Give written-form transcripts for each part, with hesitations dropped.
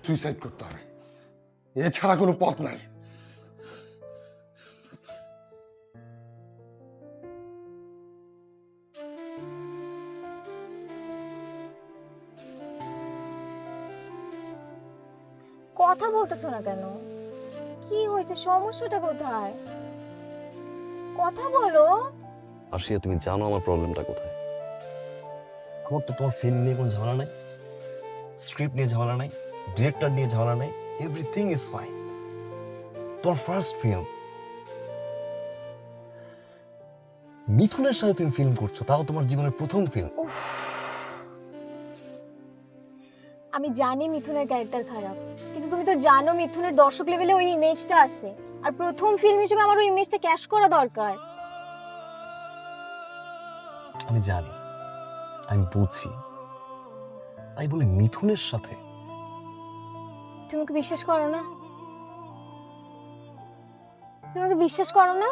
Suicide করতে হবে, এছাড়া কোনো পথ নাই। কথা বলতেছো না কেন? কি হয়েছে, সমস্যাটা কোথায়? কথা বলো। আরশিয়া, তুমি জানো আমার প্রবলেমটা কোথায়। আমার তো তোমার ফিল্ম নিয়ে কোনো ঝামেলা নাই, স্ক্রিপ্ট নিয়ে ঝামেলা নাই, ডিরেক্টর নিয়ে ঝামেলা নাই, এভরিথিং ইজ ফাইন। তোমার ফার্স্ট ফিল্ম, মিথুনের সাথে তুমি ফিল্ম করছো, তাও তোমার জীবনের প্রথম ফিল্ম। আমি জানি মিথুনের ক্যারেক্টার খারাপ, কিন্তু তুমি তো জানো মিথুনের দর্শক লেভেলে ওই ইমেজটা আছে, আর প্রথম ফিল্ম হিসেবে আমার ওই ইমেজটা ক্যাশ করা দরকার। আমি জানি, আমি বুঝছি, আমি বলি মিথুনের সাথে। তুমি কি বিশ্বাস করো না? তুমি কি বিশ্বাস করো না?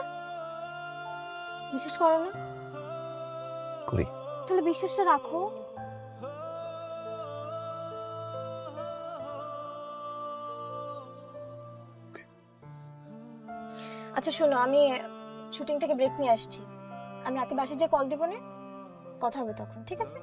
বিশ্বাস করো না? করি। তাহলে বিশ্বাসটা রাখো। আচ্ছা শোনো, আমি শুটিং থেকে ব্রেক নিয়ে আসছি, আমি রাতে বাসায় যে কল দেবো না, কথা হবে তখন, ঠিক আছে?